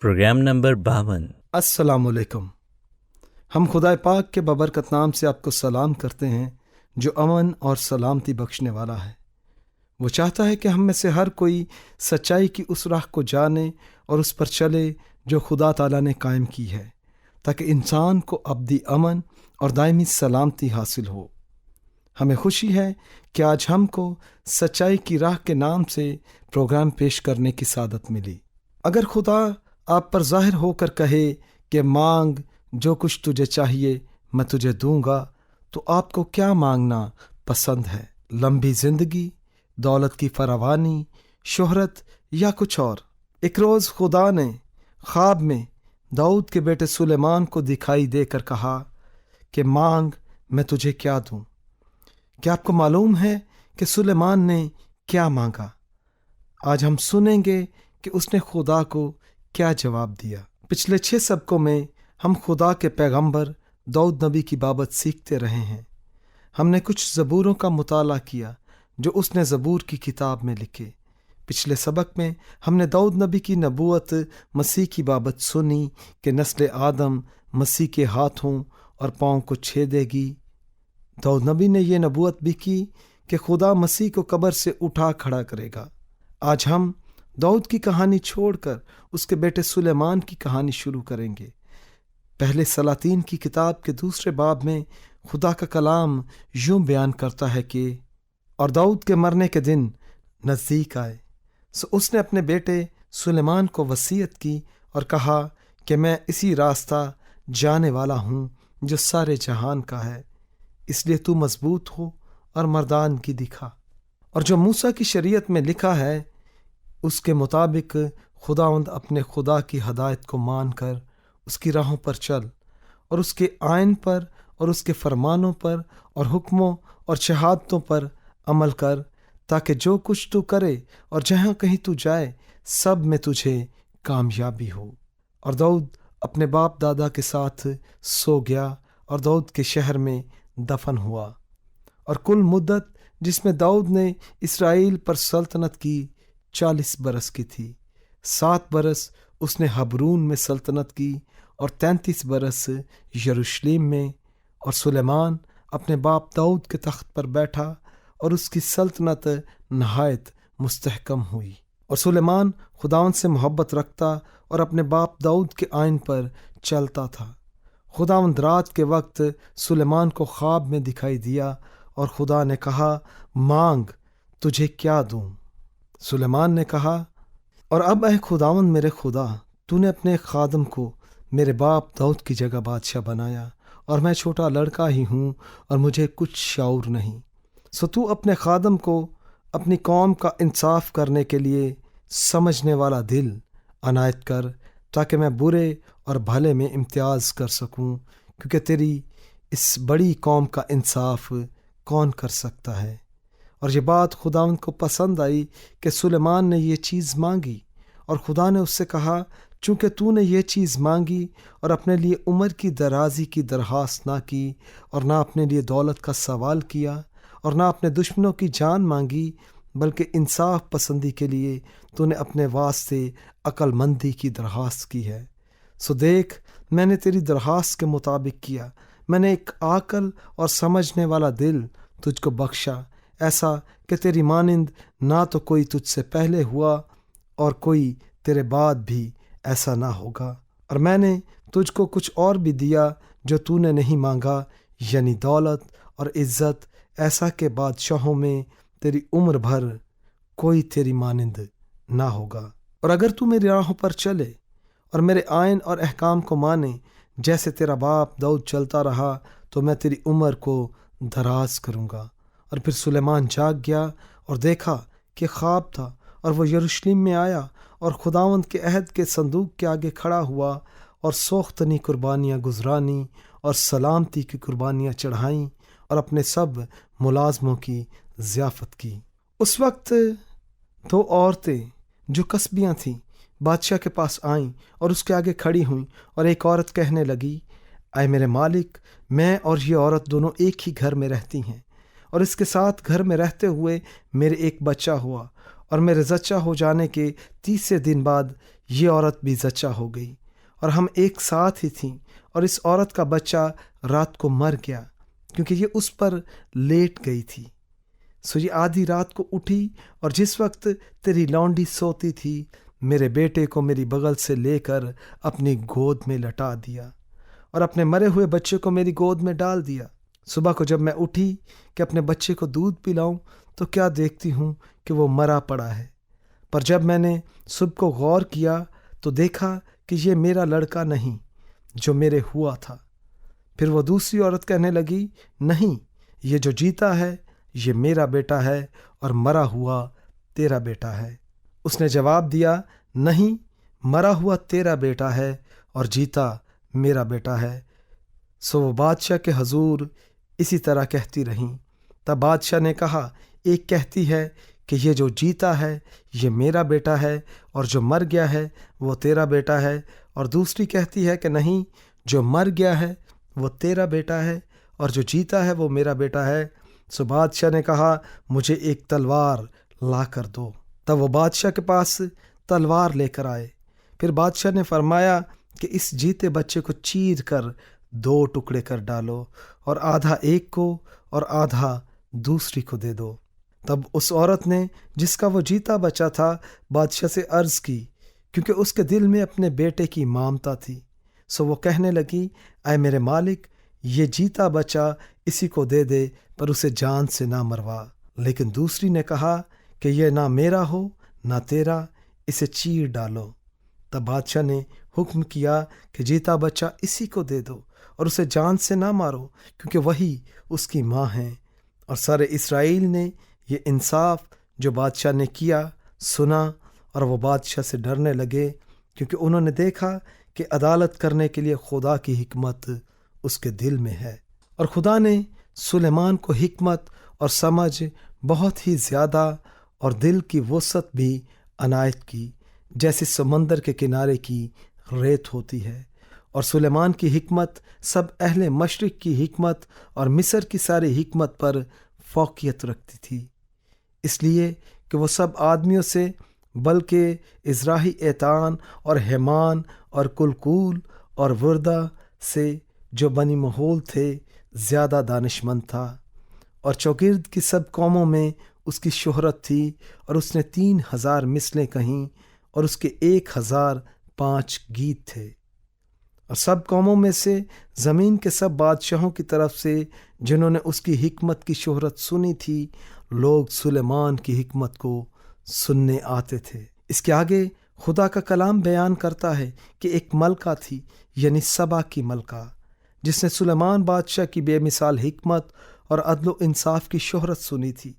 Programme number 52۔ السلام علیکم۔ ہم خدا پاک کے ببرکت نام سے آپ کو سلام کرتے ہیں جو امن اور سلامتی بخشنے والا ہے۔ وہ چاہتا ہے کہ ہم میں سے ہر کوئی سچائی کی اس راہ کو جانے اور اس پر چلے جو خدا تعالیٰ نے قائم کی ہے، تاکہ انسان کو ابدی امن اور دائمی سلامتی حاصل ہو۔ ہمیں خوشی ہے کہ آج ہم کو سچائی کی راہ کے نام سے پروگرام پیش کرنے کی سعادت ملی۔ اگر خدا آپ پر ظاہر ہو کر کہے کہ مانگ جو کچھ تجھے چاہیے میں تجھے دوں گا، تو آپ کو کیا مانگنا پسند ہے؟ لمبی زندگی، دولت کی فراوانی، شہرت یا کچھ اور؟ ایک روز خدا نے خواب میں داؤد کے بیٹے سلیمان کو دکھائی دے کر کہا کہ مانگ میں تجھے کیا دوں۔ کیا آپ کو معلوم ہے کہ سلیمان نے کیا مانگا؟ آج ہم سنیں گے کہ اس نے خدا کو کیا جواب دیا۔ پچھلے 6 سبقوں میں ہم خدا کے پیغمبر داؤد نبی کی بابت سیکھتے رہے ہیں۔ ہم نے کچھ زبوروں کا مطالعہ کیا جو اس نے زبور کی کتاب میں لکھے۔ پچھلے سبق میں ہم نے داؤد نبی کی نبوت مسیح کی بابت سنی کہ نسل آدم مسیح کے ہاتھوں اور پاؤں کو چھیدے گی۔ داؤد نبی نے یہ نبوت بھی کی کہ خدا مسیح کو قبر سے اٹھا کھڑا کرے گا۔ آج ہم داؤد کی کہانی چھوڑ کر اس کے بیٹے سلیمان کی کہانی شروع کریں گے۔ پہلے سلاطین کی کتاب کے 2 باب میں خدا کا کلام یوں بیان کرتا ہے کہ اور داؤد کے مرنے کے دن نزدیک آئے، سو اس نے اپنے بیٹے سلیمان کو وصیت کی اور کہا کہ میں اسی راستہ جانے والا ہوں جو سارے جہان کا ہے، اس لیے تو مضبوط ہو اور مردانگی دکھا۔ اور جو موسیٰ کی شریعت میں لکھا ہے اس کے مطابق خداوند اپنے خدا کی ہدایت کو مان کر اس کی راہوں پر چل، اور اس کے آئین پر اور اس کے فرمانوں پر اور حکموں اور شہادتوں پر عمل کر، تاکہ جو کچھ تو کرے اور جہاں کہیں تو جائے سب میں تجھے کامیابی ہو۔ اور داؤد اپنے باپ دادا کے ساتھ سو گیا اور داؤد کے شہر میں دفن ہوا۔ اور کل مدت جس میں داؤد نے اسرائیل پر سلطنت کی 40 برس کی تھی۔ 7 برس اس نے حبرون میں سلطنت کی اور 33 برس یروشلم میں۔ اور سلیمان اپنے باپ داؤد کے تخت پر بیٹھا اور اس کی سلطنت نہایت مستحکم ہوئی۔ اور سلیمان خداوند سے محبت رکھتا اور اپنے باپ داؤد کے آئین پر چلتا تھا۔ خداوند رات کے وقت سلیمان کو خواب میں دکھائی دیا اور خدا نے کہا مانگ تجھے کیا دوں؟ سلیمان نے کہا اور اب اے خداوند میرے خدا، تو نے اپنے خادم کو میرے باپ داؤد کی جگہ بادشاہ بنایا، اور میں چھوٹا لڑکا ہی ہوں اور مجھے کچھ شعور نہیں، سو تو اپنے خادم کو اپنی قوم کا انصاف کرنے کے لیے سمجھنے والا دل عنایت کر، تاکہ میں برے اور بھلے میں امتیاز کر سکوں، کیونکہ تیری اس بڑی قوم کا انصاف کون کر سکتا ہے؟ اور یہ بات خداوند کو پسند آئی کہ سلیمان نے یہ چیز مانگی، اور خدا نے اس سے کہا چونکہ تو نے یہ چیز مانگی اور اپنے لیے عمر کی درازی کی درخواست نہ کی، اور نہ اپنے لیے دولت کا سوال کیا، اور نہ اپنے دشمنوں کی جان مانگی، بلکہ انصاف پسندی کے لیے تو نے اپنے واسطے عقل مندی کی درخواست کی ہے، سو دیکھ میں نے تیری درخواست کے مطابق کیا۔ میں نے ایک عاقل اور سمجھنے والا دل تجھ کو بخشا، ایسا کہ تیری مانند نہ تو کوئی تجھ سے پہلے ہوا اور کوئی تیرے بعد بھی ایسا نہ ہوگا۔ اور میں نے تجھ کو کچھ اور بھی دیا جو تو نے نہیں مانگا، یعنی دولت اور عزت، ایسا کہ بادشاہوں میں تیری عمر بھر کوئی تیری مانند نہ ہوگا۔ اور اگر تو میری راہوں پر چلے اور میرے آئین اور احکام کو مانے جیسے تیرا باپ داؤد چلتا رہا، تو میں تیری عمر کو دراز کروں گا۔ اور پھر سلیمان جاگ گیا اور دیکھا کہ خواب تھا، اور وہ یروشلم میں آیا اور خداوند کے عہد کے صندوق کے آگے کھڑا ہوا، اور سوختنی قربانیاں گزرانی اور سلامتی کی قربانیاں چڑھائیں، اور اپنے سب ملازموں کی ضیافت کی۔ اس وقت 2 عورتیں جو کسبیاں تھیں بادشاہ کے پاس آئیں اور اس کے آگے کھڑی ہوئیں، اور ایک عورت کہنے لگی اے میرے مالک، میں اور یہ عورت دونوں ایک ہی گھر میں رہتی ہیں، اور اس کے ساتھ گھر میں رہتے ہوئے میرے ایک بچہ ہوا، اور میرے زچہ ہو جانے کے 30 دن بعد یہ عورت بھی زچہ ہو گئی اور ہم ایک ساتھ ہی تھیں، اور اس عورت کا بچہ رات کو مر گیا کیونکہ یہ اس پر لیٹ گئی تھی۔ سو یہ آدھی رات کو اٹھی، اور جس وقت تیری لونڈی سوتی تھی میرے بیٹے کو میری بغل سے لے کر اپنی گود میں لٹا دیا اور اپنے مرے ہوئے بچے کو میری گود میں ڈال دیا۔ صبح کو جب میں اٹھی کہ اپنے بچے کو دودھ پلاؤں تو کیا دیکھتی ہوں کہ وہ مرا پڑا ہے، پر جب میں نے صبح کو غور کیا تو دیکھا کہ یہ میرا لڑکا نہیں جو میرے ہوا تھا۔ پھر وہ دوسری عورت کہنے لگی، نہیں، یہ جو جیتا ہے یہ میرا بیٹا ہے اور مرا ہوا تیرا بیٹا ہے۔ اس نے جواب دیا، نہیں، مرا ہوا تیرا بیٹا ہے اور جیتا میرا بیٹا ہے۔ سو وہ بادشاہ کے حضور اسی طرح کہتی رہیں۔ تب بادشاہ نے کہا، ایک کہتی ہے کہ یہ جو جیتا ہے یہ میرا بیٹا ہے اور جو مر گیا ہے وہ تیرا بیٹا ہے، اور دوسری کہتی ہے کہ نہیں، جو مر گیا ہے وہ تیرا بیٹا ہے اور جو جیتا ہے وہ میرا بیٹا ہے۔ سو بادشاہ نے کہا، مجھے ایک تلوار لا کر دو۔ تب وہ بادشاہ کے پاس تلوار لے کر آئے۔ پھر بادشاہ نے فرمایا کہ اس جیتے بچے کو چیر کر 2 ٹکڑے کر ڈالو، اور آدھا ایک کو اور آدھا دوسری کو دے دو۔ تب اس عورت نے جس کا وہ جیتا بچہ تھا بادشاہ سے عرض کی، کیونکہ اس کے دل میں اپنے بیٹے کی مامتا تھی۔ سو وہ کہنے لگی، اے میرے مالک، یہ جیتا بچہ اسی کو دے دے، پر اسے جان سے نہ مروا۔ لیکن دوسری نے کہا کہ یہ نہ میرا ہو نہ تیرا، اسے چیر ڈالو۔ تب بادشاہ نے حکم کیا کہ جیتا بچہ اسی کو دے دو اور اسے جان سے نہ مارو، کیونکہ وہی اس کی ماں ہے۔ اور سارے اسرائیل نے یہ انصاف جو بادشاہ نے کیا سنا، اور وہ بادشاہ سے ڈرنے لگے، کیونکہ انہوں نے دیکھا کہ عدالت کرنے کے لیے خدا کی حکمت اس کے دل میں ہے۔ اور خدا نے سلیمان کو حکمت اور سمجھ بہت ہی زیادہ اور دل کی وسعت بھی عنایت کی، جیسے سمندر کے کنارے کی ریت ہوتی ہے۔ اور سلیمان کی حکمت سب اہل مشرق کی حکمت اور مصر کی ساری حکمت پر فوقیت رکھتی تھی، اس لیے کہ وہ سب آدمیوں سے بلکہ ازراہی ایتان اور ہیمان اور کلکول اور وردہ سے جو بنی محول تھے زیادہ دانشمند تھا۔ اور چوگرد کی سب قوموں میں اس کی شہرت تھی، اور اس نے 3000 مثلیں کہیں، اور اس کے 1005 گیت تھے۔ اور سب قوموں میں سے زمین کے سب بادشاہوں کی طرف سے جنہوں نے اس کی حکمت کی شہرت سنی تھی، لوگ سلیمان کی حکمت کو سننے آتے تھے۔ اس کے آگے خدا کا کلام بیان کرتا ہے کہ ایک ملکہ تھی، یعنی سبا کی ملکہ، جس نے سلیمان بادشاہ کی بے مثال حکمت اور عدل و انصاف کی شہرت سنی تھی۔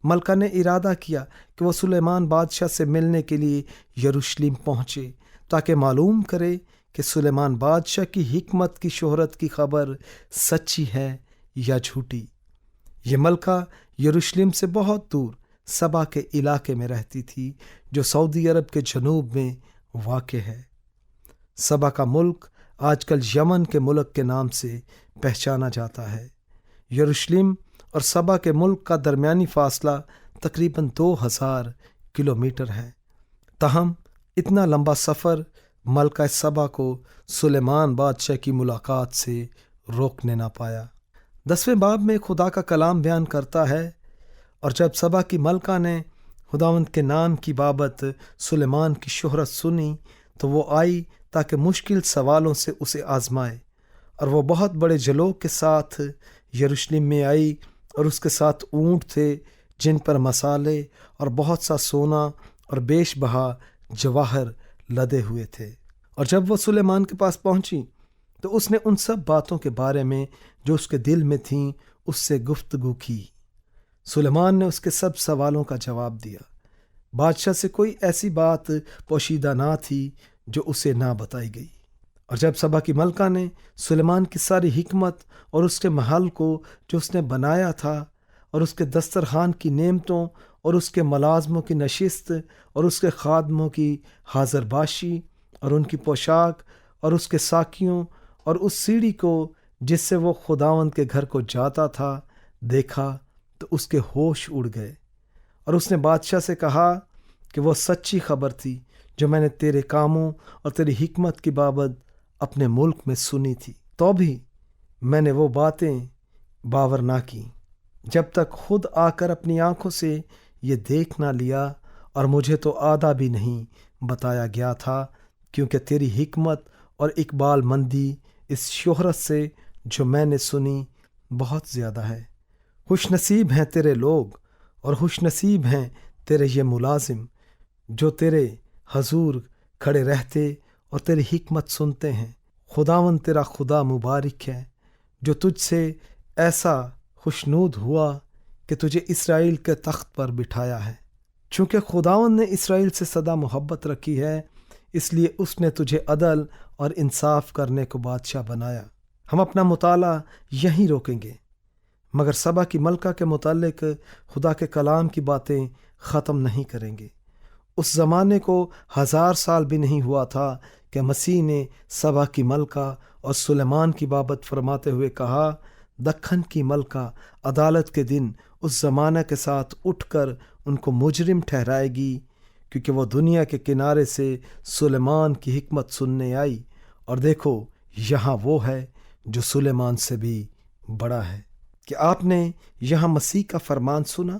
ملکہ نے ارادہ کیا کہ وہ سلیمان بادشاہ سے ملنے کے لیے یروشلم پہنچے، تاکہ معلوم کرے کہ سلیمان بادشاہ کی حکمت کی شہرت کی خبر سچی ہے یا جھوٹی۔ یہ ملکہ یروشلم سے بہت دور سبا کے علاقے میں رہتی تھی، جو سعودی عرب کے جنوب میں واقع ہے۔ سبا کا ملک آج کل یمن کے ملک کے نام سے پہچانا جاتا ہے۔ یروشلم اور سبا کے ملک کا درمیانی فاصلہ تقریباً 2000 کلومیٹر ہے۔ تاہم اتنا لمبا سفر ملکہ سبا کو سلیمان بادشاہ کی ملاقات سے روکنے نہ پایا۔ 10ویں باب میں خدا کا کلام بیان کرتا ہے، اور جب سبا کی ملکہ نے خداوند کے نام کی بابت سلیمان کی شہرت سنی تو وہ آئی تاکہ مشکل سوالوں سے اسے آزمائے، اور وہ بہت بڑے جلوگ کے ساتھ یروشلم میں آئی، اور اس کے ساتھ اونٹ تھے جن پر مسالے اور بہت سا سونا اور بیش بہا جواہر لدے ہوئے تھے۔ اور جب وہ سلیمان کے پاس پہنچی تو اس نے ان سب باتوں کے بارے میں جو اس کے دل میں تھیں اس سے گفتگو کی۔ سلیمان نے اس کے سب سوالوں کا جواب دیا۔ بادشاہ سے کوئی ایسی بات پوشیدہ نہ تھی جو اسے نہ بتائی گئی۔ اور جب سبا کی ملکہ نے سلیمان کی ساری حکمت اور اس کے محل کو جو اس نے بنایا تھا، اور اس کے دسترخوان کی نعمتوں اور اس کے ملازموں کی نشست اور اس کے خادموں کی حاضر باشی اور ان کی پوشاک اور اس کے ساقیوں اور اس سیڑھی کو جس سے وہ خداوند کے گھر کو جاتا تھا دیکھا تو اس کے ہوش اڑ گئے۔ اور اس نے بادشاہ سے کہا کہ وہ سچی خبر تھی جو میں نے تیرے کاموں اور تیری حکمت کی بابت اپنے ملک میں سنی تھی، تو بھی میں نے وہ باتیں باور نہ کی جب تک خود آ کر اپنی آنکھوں سے یہ دیکھ نہ لیا، اور مجھے تو آدھا بھی نہیں بتایا گیا تھا، کیونکہ تیری حکمت اور اقبال مندی اس شہرت سے جو میں نے سنی بہت زیادہ ہے۔ خوش نصیب ہیں تیرے لوگ اور خوش نصیب ہیں تیرے یہ ملازم جو تیرے حضور کھڑے رہتے اور تیری حکمت سنتے ہیں۔ خداوند تیرا خدا مبارک ہے جو تجھ سے ایسا خوشنود ہوا کہ تجھے اسرائیل کے تخت پر بٹھایا ہے۔ چونکہ خداوند نے اسرائیل سے سدا محبت رکھی ہے، اس لیے اس نے تجھے عدل اور انصاف کرنے کو بادشاہ بنایا۔ ہم اپنا مطالعہ یہیں روکیں گے، مگر سبا کی ملکہ کے متعلق خدا کے کلام کی باتیں ختم نہیں کریں گے۔ اس زمانے کو 1000 سال بھی نہیں ہوا تھا کہ مسیح نے سبا کی ملکہ اور سلیمان کی بابت فرماتے ہوئے کہا، دکن کی ملکہ عدالت کے دن اس زمانہ کے ساتھ اٹھ کر ان کو مجرم ٹھہرائے گی، کیونکہ وہ دنیا کے کنارے سے سلیمان کی حکمت سننے آئی، اور دیکھو یہاں وہ ہے جو سلیمان سے بھی بڑا ہے۔ کہ آپ نے یہاں مسیح کا فرمان سنا؟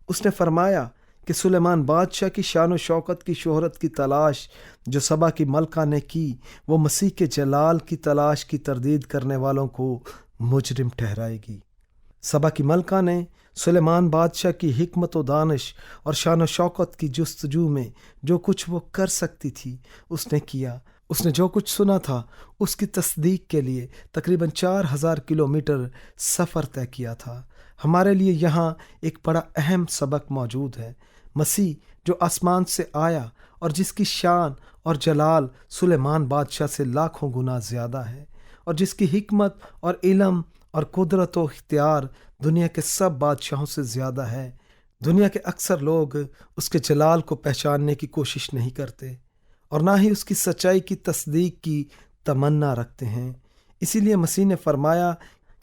اس نے فرمایا کہ سلیمان بادشاہ کی شان و شوکت کی شہرت کی تلاش جو سبا کی ملکہ نے کی، وہ مسیح کے جلال کی تلاش کی تردید کرنے والوں کو مجرم ٹھہرائے گی۔ سبا کی ملکہ نے سلیمان بادشاہ کی حکمت و دانش اور شان و شوکت کی جستجو میں جو کچھ وہ کر سکتی تھی اس نے کیا۔ اس نے جو کچھ سنا تھا اس کی تصدیق کے لیے تقریباً 4000 کلومیٹر سفر طے کیا تھا۔ ہمارے لیے یہاں ایک بڑا اہم سبق موجود ہے۔ مسیح جو آسمان سے آیا اور جس کی شان اور جلال سلیمان بادشاہ سے لاکھوں گنا زیادہ ہے، اور جس کی حکمت اور علم اور قدرت و اختیار دنیا کے سب بادشاہوں سے زیادہ ہے، دنیا کے اکثر لوگ اس کے جلال کو پہچاننے کی کوشش نہیں کرتے اور نہ ہی اس کی سچائی کی تصدیق کی تمنا رکھتے ہیں۔ اسی لیے مسیح نے فرمایا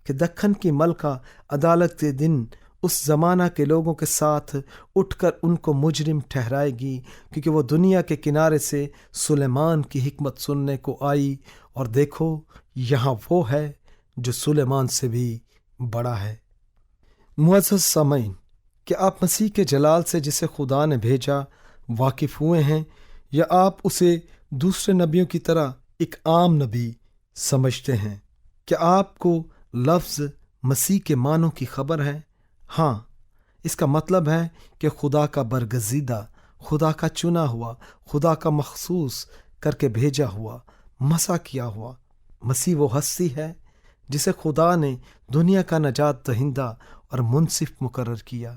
کہ دکن کی ملکہ عدالت کے دن اس زمانہ کے لوگوں کے ساتھ اٹھ کر ان کو مجرم ٹھہرائے گی، کیونکہ وہ دنیا کے کنارے سے سلیمان کی حکمت سننے کو آئی، اور دیکھو یہاں وہ ہے جو سلیمان سے بھی بڑا ہے۔ معزز سامعین، کیا آپ مسیح کے جلال سے جسے خدا نے بھیجا واقف ہوئے ہیں، یا آپ اسے دوسرے نبیوں کی طرح ایک عام نبی سمجھتے ہیں؟ کیا آپ کو لفظ مسیح کے معنوں کی خبر ہے؟ ہاں، اس کا مطلب ہے کہ خدا کا برگزیدہ، خدا کا چنا ہوا، خدا کا مخصوص کر کے بھیجا ہوا، مسح کیا ہوا۔ مسیح وہ ہستی ہے جسے خدا نے دنیا کا نجات دہندہ اور منصف مقرر کیا۔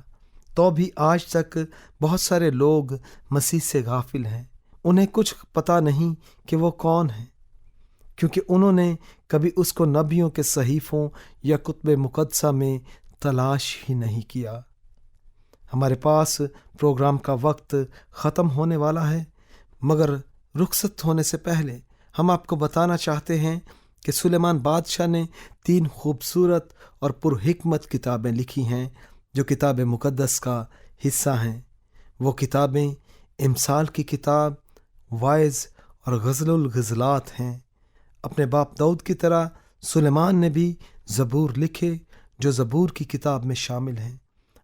تو بھی آج تک بہت سارے لوگ مسیح سے غافل ہیں۔ انہیں کچھ پتہ نہیں کہ وہ کون ہیں، کیونکہ انہوں نے کبھی اس کو نبیوں کے صحیفوں یا کتب مقدسہ میں تلاش ہی نہیں کیا۔ ہمارے پاس پروگرام کا وقت ختم ہونے والا ہے، مگر رخصت ہونے سے پہلے ہم آپ کو بتانا چاہتے ہیں کہ سلیمان بادشاہ نے 3 خوبصورت اور پرحکمت کتابیں لکھی ہیں جو کتاب مقدس کا حصہ ہیں۔ وہ کتابیں امثال کی کتاب، وائز اور غزل الغزلات ہیں۔ اپنے باپ داؤد کی طرح سلیمان نے بھی زبور لکھے جو زبور کی کتاب میں شامل ہیں۔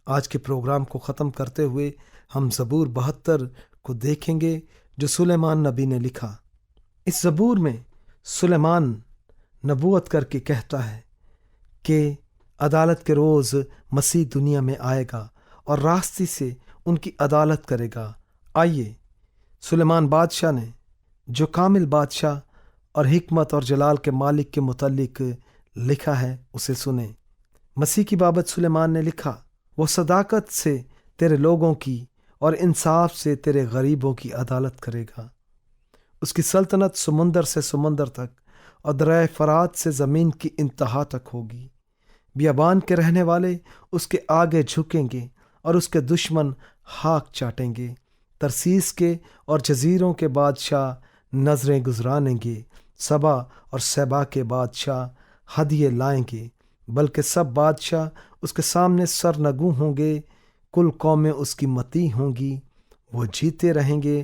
آج کے پروگرام کو ختم کرتے ہوئے ہم زبور 72 کو دیکھیں گے جو سلیمان نبی نے لکھا۔ اس زبور میں سلیمان نبوت کر کے کہتا ہے کہ عدالت کے روز مسیح دنیا میں آئے گا اور راستی سے ان کی عدالت کرے گا۔ آئیے سلیمان بادشاہ نے جو کامل بادشاہ اور حکمت اور جلال کے مالک کے متعلق لکھا ہے اسے سنیں۔ مسیح کی بابت سلیمان نے لکھا، وہ صداقت سے تیرے لوگوں کی اور انصاف سے تیرے غریبوں کی عدالت کرے گا۔ اس کی سلطنت سمندر سے سمندر تک اور دریائے فرات سے زمین کی انتہا تک ہوگی۔ بیابان کے رہنے والے اس کے آگے جھکیں گے اور اس کے دشمن خاک چاٹیں گے۔ ترسیس کے اور جزیروں کے بادشاہ نظریں گزرانیں گے، سبا اور سیبا کے بادشاہ ہدیے لائیں گے، بلکہ سب بادشاہ اس کے سامنے سرنگوں ہوں گے۔ کل قومیں اس کی مطیع ہوں گی، وہ جیتے رہیں گے